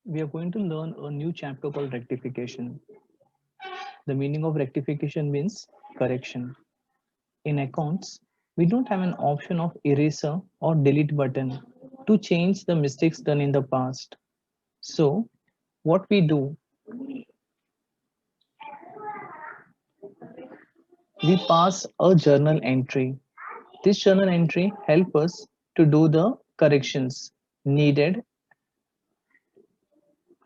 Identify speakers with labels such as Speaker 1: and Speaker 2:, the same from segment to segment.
Speaker 1: we are going to learn a new chapter called rectification. The meaning of rectification means correction. In accounts, we don't have an option of eraser or delete button to change the mistakes done in the past. So, what we do, we pass a journal entry. This journal entry helps us to do the corrections needed.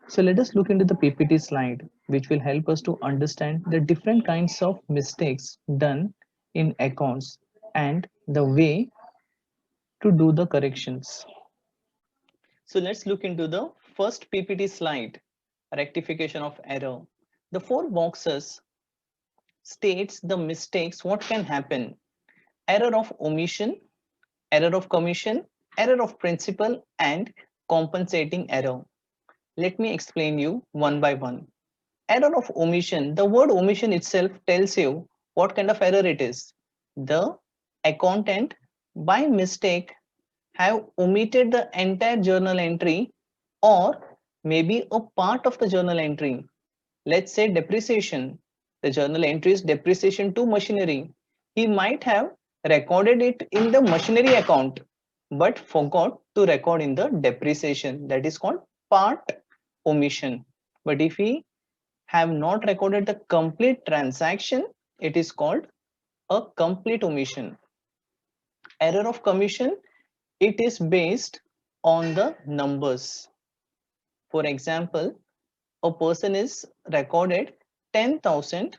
Speaker 1: So let us look into the PPT slide, which will help us to understand the different kinds of mistakes done in accounts and the way to do the corrections. So let's look into the first PPT slide, rectification of error. The four boxes states the mistakes, what can happen. Error of omission, error of commission, error of principal, and compensating error. Let me explain you one by one. Error of omission. The word omission itself tells you what kind of error it is. The accountant by mistake have omitted the entire journal entry or maybe a part of the journal entry. Let's say depreciation. The journal entry is depreciation to machinery. He might have recorded it in the machinery account but forgot to record in the depreciation. That is called part omission. But if he have not recorded the complete transaction, it is called a complete omission. Error of commission, it is based on the numbers. For example, a person is recorded 10,000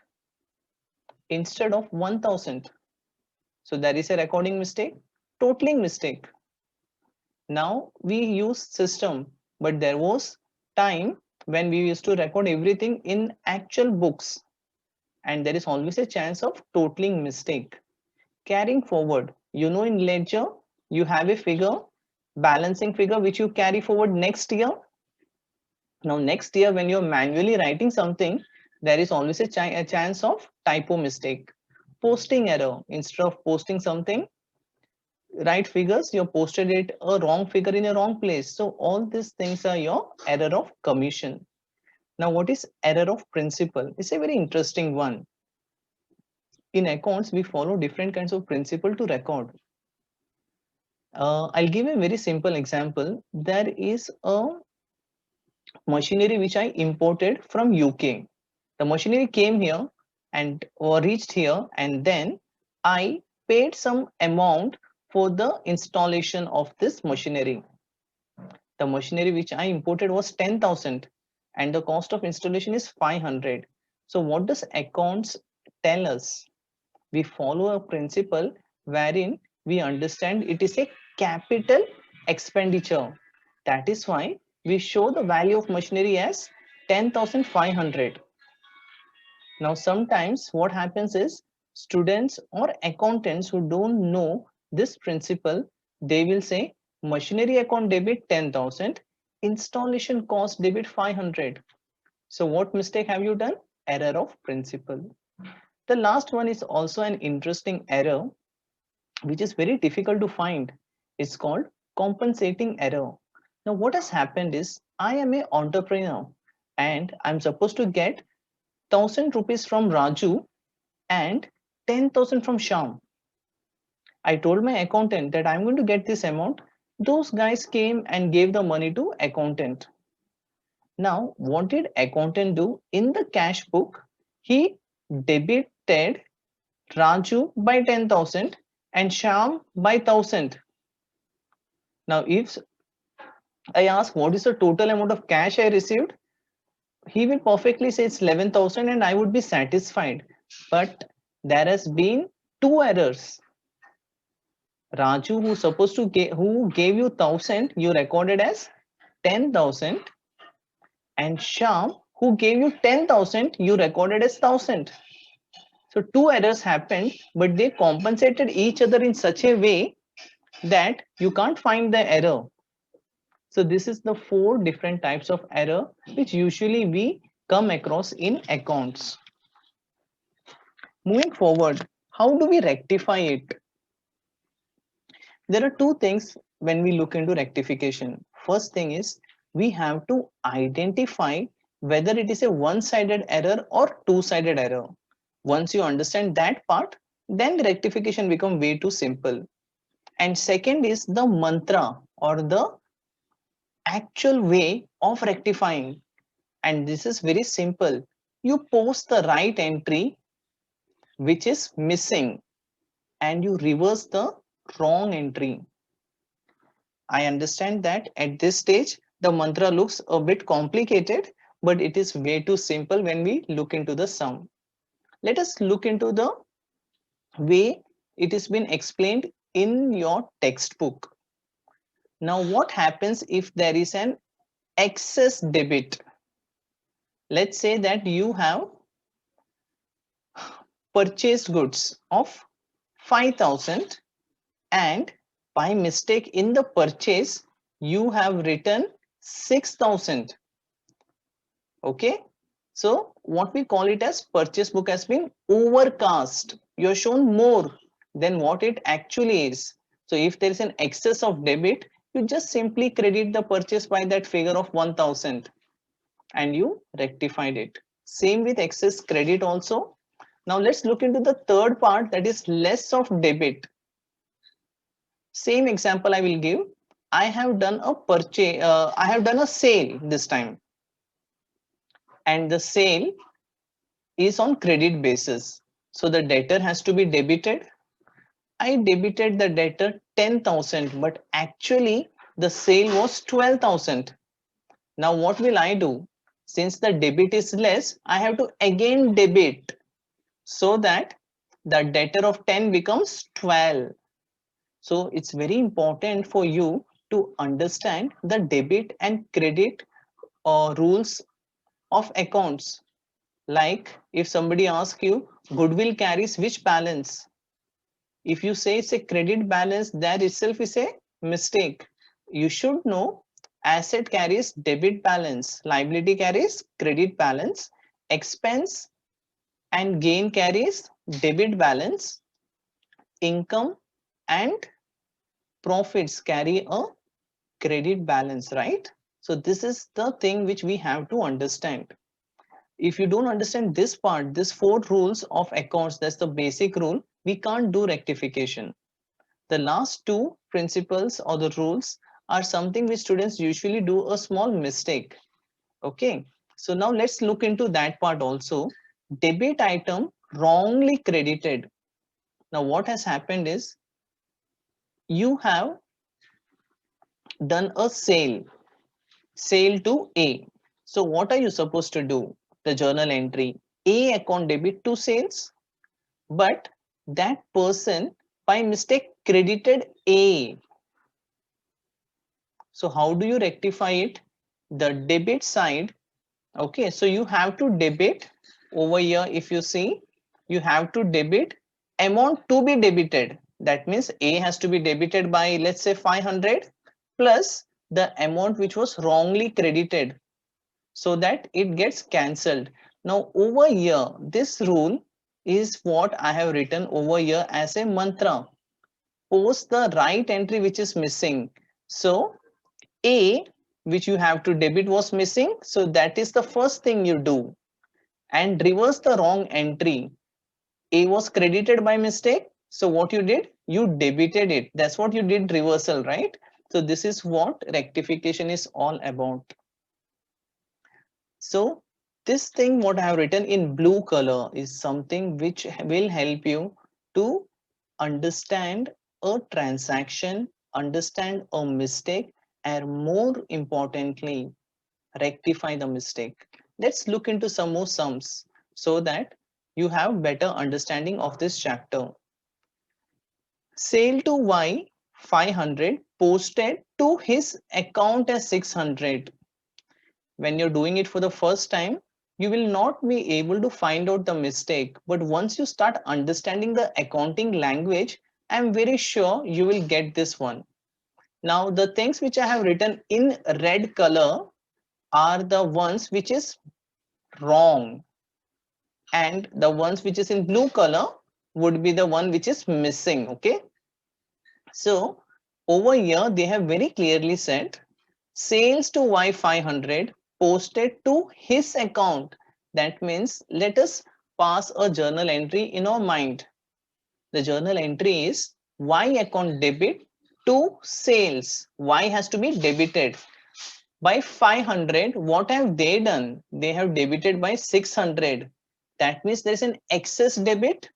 Speaker 1: instead of 1,000. So there is a recording mistake, totaling mistake. Now we use system, but there was time when we used to record everything in actual books, and there is always a chance of totaling mistake. Carrying forward, in ledger you have a figure, balancing figure, which you carry forward next year. Now next year when you're manually writing something, there is always a chance of typo mistake. Posting error, instead of posting something right figures, you posted it a wrong figure in a wrong place. So all these things are your error of commission. Now what is error of principle? It's a very interesting one. In accounts we follow different kinds of principle to record. I'll give a very simple example. There is a machinery which I imported from UK. The machinery came here and or reached here, and then I paid some amount for the installation of this machinery. The machinery which I imported was 10,000 and the cost of installation is 500. So what does accounts tell us? We follow a principle wherein we understand it is a capital expenditure. That is why we show the value of machinery as 10,500. Now sometimes what happens is students or accountants who don't know this principle, they will say machinery account debit 10,000, installation cost debit 500. So what mistake have you done? Error of principle. The last one is also an interesting error which is very difficult to find. It's called compensating error. Now what has happened is I am an entrepreneur and I'm supposed to get 1,000 rupees from Raju and 10,000 from Sham. I told my accountant that I'm going to get this amount. Those guys came and gave the money to accountant. Now, what did accountant do? In the cash book, he debited Raju by 10,000 and Sham by 1,000. Now, if I ask what is the total amount of cash I received, he will perfectly say it's 11,000 and I would be satisfied. But there has been two errors. Raju, who supposed to who gave you 1,000, you recorded as 10,000, and Sham, who gave you 10,000, you recorded as 1,000. So two errors happened, but they compensated each other in such a way that you can't find the error. So this is the four different types of error which usually we come across in accounts. Moving forward, how do we rectify it? There are two things when we look into rectification. First thing is we have to identify whether it is a one-sided error or two-sided error. Once you understand that part, then the rectification become way too simple. And second is the mantra or the actual way of rectifying. And this is very simple. You post the right entry which is missing and you reverse the wrong entry. I understand that at this stage the mantra looks a bit complicated, but it is way too simple when we look into the sum. Let us look into the way it has been explained in your textbook. Now, what happens if there is an excess debit? Let's say that you have purchased goods of 5,000 and by mistake in the purchase you have written 6,000. Okay, so what we call it as purchase book has been overcast. You're shown more than what it actually is. So if there is an excess of debit, you just simply credit the purchase by that figure of 1,000 and you rectified it. Same with excess credit also. Now let's look into the third part, that is less of debit. Same example I will give. I have done a purchase, I have done a sale this time, and the sale is on credit basis. So the debtor has to be debited. I debited the debtor 10,000, but actually the sale was 12,000. Now what will I do? Since the debit is less, I have to again debit so that the debtor of 10 becomes 12. So it's very important for you to understand the debit and credit rules of accounts. Like if somebody asks you, goodwill carries which balance? If you say it's a credit balance, that itself is a mistake. You should know asset carries debit balance, liability carries credit balance, expense and gain carries debit balance, income and profits carry a credit balance, right? So this is the thing which we have to understand. If you don't understand this part, this four rules of accounts, that's the basic rule, we can't do rectification. The last two principles or the rules are something which students usually do a small mistake. Okay, so now let's look into that part also. Debit item wrongly credited. Now what has happened is you have done a sale to A. So what are you supposed to do? The journal entry, A account debit to sales, but that person by mistake credited A. So how do you rectify it? The debit side, okay, so you have to debit over here. If you see, you have to debit amount to be debited. That means A has to be debited by, let's say, 500 plus the amount which was wrongly credited, so that it gets cancelled. Now over here, this rule is what I have written over here as a mantra. Post the right entry which is missing. So A, which you have to debit, was missing. So that is the first thing you do. And reverse the wrong entry. A was credited by mistake. So what you did? You debited it. That's what you did, reversal, right? So this is what rectification is all about. So this thing what I have written in blue color is something which will help you to understand a transaction, understand a mistake, and more importantly, rectify the mistake. Let's look into some more sums so that you have better understanding of this chapter. Sale to Y 500 posted to his account as 600. When you're doing it for the first time, you will not be able to find out the mistake. But once you start understanding the accounting language, I'm very sure you will get this one. Now, the things which I have written in red color are the ones which is wrong, and the ones which is in blue color would be the one which is missing. Okay. So over here, they have very clearly said Sales to Y 500 posted to his account. That means let us pass a journal entry in our mind. The journal entry is Y account debit to sales. Y has to be debited by 500. What have they done? They have debited by 600. That means there is an excess debit.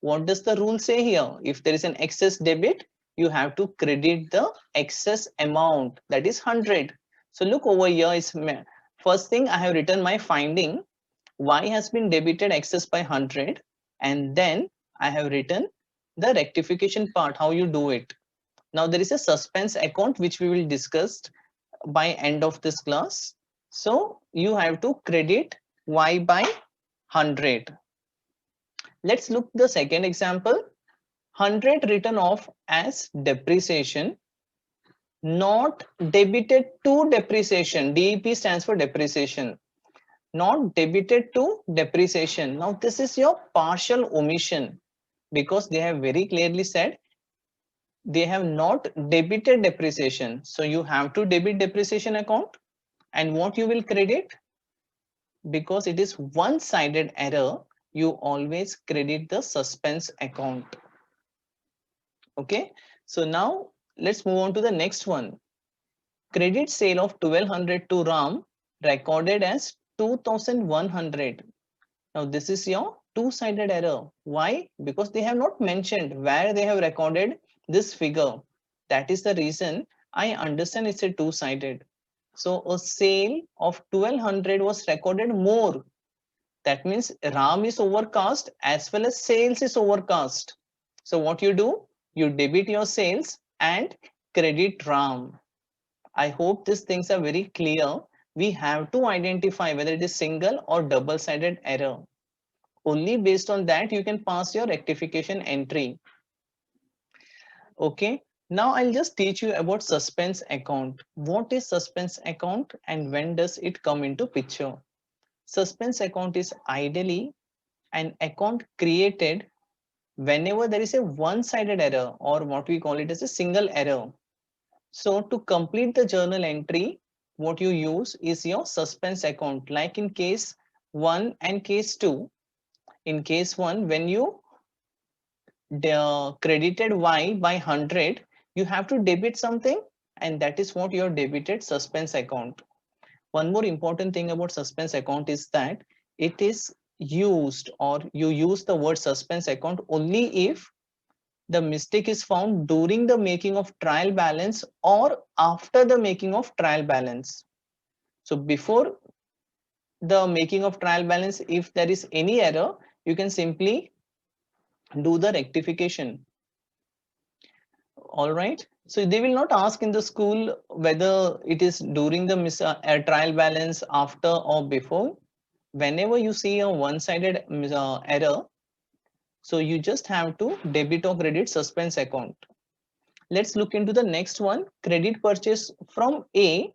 Speaker 1: What does the rule say here? If there is an excess debit, you have to credit the excess amount, that is 100. So look over here, is first thing I have written my finding. Y has been debited excess by 100, and then I have written the rectification part, how you do it. Now there is a suspense account which we will discuss by end of this class. So you have to credit Y by 100. Let's look the second example. 100 written off as depreciation, not debited to depreciation. DEP stands for depreciation. Not debited to depreciation. Now this is your partial omission, because they have very clearly said they have not debited depreciation. So you have to debit depreciation account, and what you will credit, because it is one-sided error, you always credit the suspense account. Okay, so now let's move on to the next one. Credit sale of 1200 to Ram recorded as 2100. Now this is your two-sided error. Why? Because they have not mentioned where they have recorded this figure. That is the reason I understand it's a two-sided. So a sale of 1200 was recorded more. That means Ram is overcast as well as sales is overcast. So what you do? You debit your sales and credit Ram. I hope these things are very clear. We have to identify whether it is single or double-sided error. Only based on that you can pass your rectification entry. Okay, now I'll just teach you about suspense account. What is suspense account and when does it come into picture? Suspense account is ideally an account created whenever there is a one-sided error, or what we call it as a single error. So to complete the journal entry, what you use is your suspense account, like in case 1 and case 2. In case 1, when you credited Y by 100, you have to debit something, and that is what your debited suspense account. One more important thing about suspense account is that it is used, or you use the word suspense account only if the mistake is found during the making of trial balance or after the making of trial balance. So before the making of trial balance, if there is any error, you can simply do the rectification. All right. So they will not ask in the school whether it is during the trial balance, after or before. Whenever you see a one-sided error, so you just have to debit or credit suspense account. Let's look into the next one. Credit purchase from A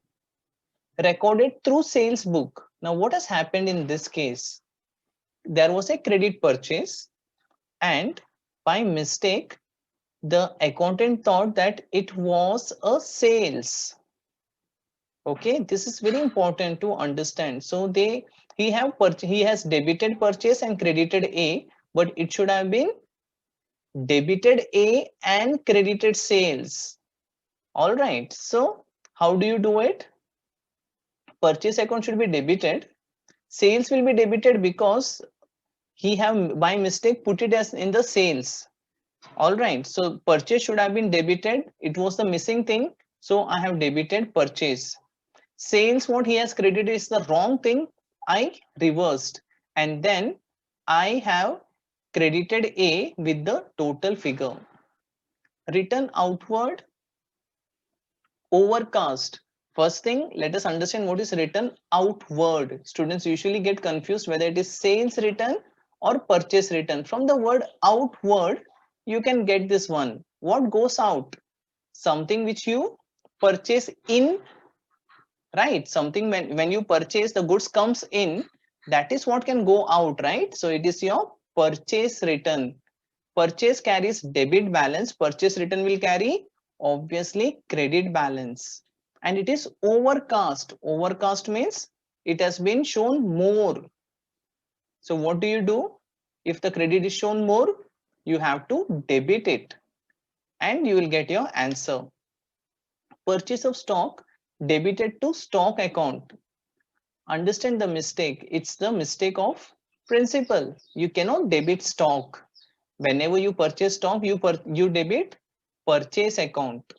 Speaker 1: recorded through sales book. Now what has happened in this case? There was a credit purchase, and by mistake the accountant thought that it was a sales. Okay, this is very important to understand. So he has debited purchase and credited A, but it should have been debited A and credited sales. All right, so how do you do it? Purchase account should be debited, sales will be debited because he have by mistake put it as in the sales. All right, so purchase should have been debited, it was the missing thing, so I have debited purchase. Sales, what he has credited is the wrong thing, I reversed, and then I have credited A with the total figure. Written outward, overcast. First thing, let us understand what is written outward. Students usually get confused whether it is sales written or purchase written. From the word outward, you can get this one. What goes out? Something which you purchase in, right? Something when you purchase, the goods comes in, that is what can go out, right? So it is your purchase written. Purchase carries debit balance, purchase written will carry obviously credit balance. and it is overcast. Overcast means it has been shown more. So what do you do? If the credit is shown more, you have to debit it and you will get your answer. Purchase of stock debited to stock account. Understand the mistake. It's the mistake of principle. You cannot debit stock. Whenever you purchase stock, you debit purchase account.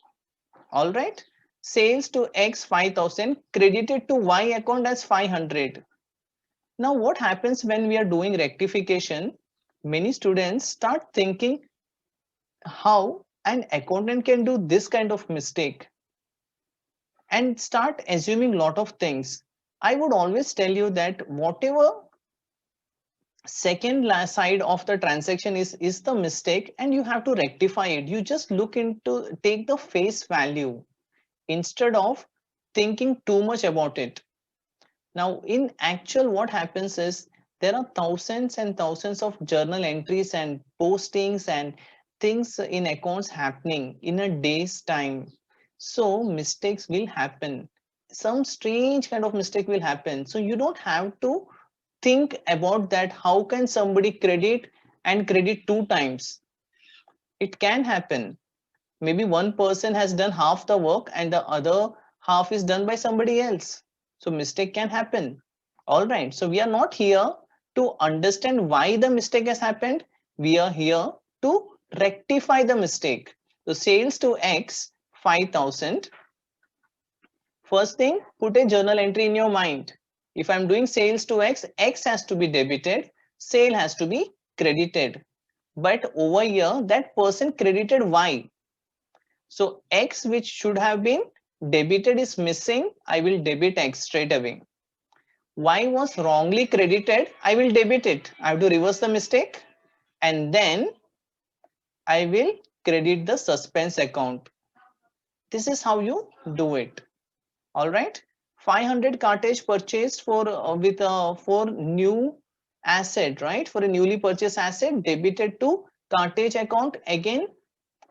Speaker 1: All right. Sales to X 5,000 credited to Y account as 500. Now what happens when we are doing rectification? Many students start thinking how an accountant can do this kind of mistake and start assuming lot of things. I would always tell you that whatever second last side of the transaction is the mistake and you have to rectify it. You just look into, take the face value instead of thinking too much about it. Now in actual what happens is there are thousands and thousands of journal entries and postings and things in accounts happening in a day's time. So mistakes will happen. Some strange kind of mistake will happen. So you don't have to think about that. How can somebody credit and credit two times? It can happen. Maybe one person has done half the work and the other half is done by somebody else. So mistake can happen. All right. So we are not here to understand why the mistake has happened. We are here to rectify the mistake. So sales to X 5,000. First thing, put a journal entry in your mind. If I'm doing sales to X, X has to be debited, sale has to be credited. But over here, that person credited Y. So X, which should have been debited, is missing. I will debit X straight away. Y was wrongly credited. I will debit it. I have to reverse the mistake. And then I will credit the suspense account. This is how you do it. All right. 500 cartridge purchased for for new asset, right? For a newly purchased asset debited to cartridge account. Again,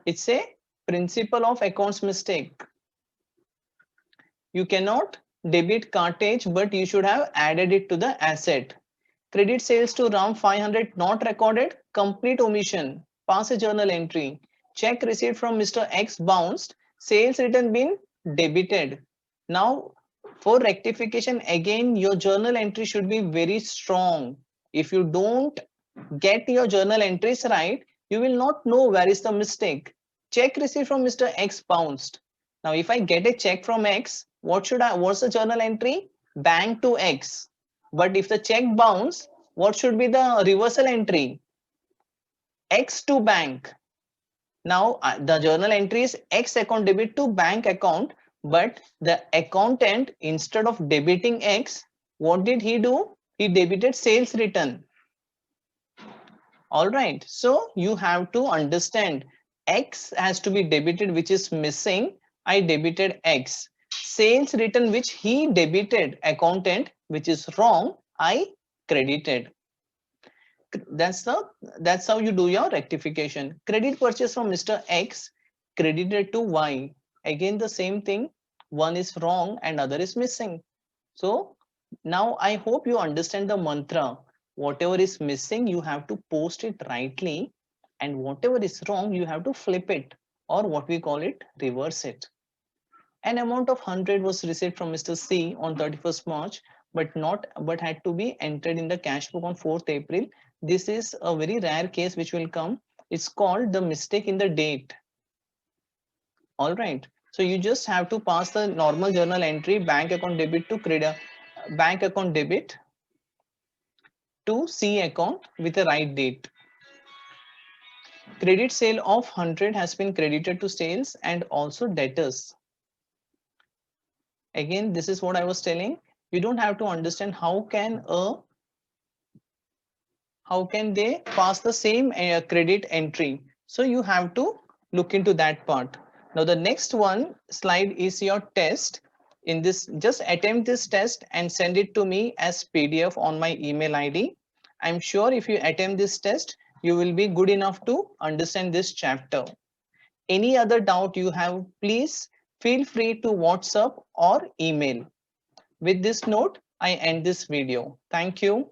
Speaker 1: it's a principle of accounts mistake. You cannot debit cartridge, but you should have added it to the asset. Credit sales to Ram 500 not recorded. Complete omission. Pass a journal entry. Check received from Mr. X bounced. Sales return been debited. Now for rectification, again your journal entry should be very strong. If you don't get your journal entries right, you will not know where is the mistake. Check received from Mr. X bounced. Now if I get a check from X, what's the journal entry? Bank to X. But if the check bounce, what should be the reversal entry? X to bank. Now the journal entry is X account debit to bank account, but the accountant, instead of debiting X, what did he do? He debited sales return. All right. So you have to understand X has to be debited, which is missing. I debited X. Sales return, which he debited accountant, which is wrong, I credited. That's how you do your rectification. Credit purchase from Mr. X credited to Y. Again the same thing. One is wrong and other is missing. So now I hope you understand the mantra. Whatever is missing, you have to post it rightly, and whatever is wrong, you have to flip it, or what we call it, reverse it. An amount of 100 was received from Mr. C on 31st March, but had to be entered in the cash book on 4th April. This is a very rare case which will come. It's called the mistake in the date. All right. So you just have to pass the normal journal entry, bank account debit to credit, bank account debit to C account with the right date. Credit sale of 100 has been credited to sales and also debtors. Again, this is what I was telling. You don't have to understand how can they pass the same credit entry. So you have to look into that part. Now the next one slide is your test. In this, just attempt this test and send it to me as PDF on my email ID. I'm sure if you attempt this test, you will be good enough to understand this chapter. Any other doubt you have, please feel free to WhatsApp or email. With this note, I end this video. Thank you.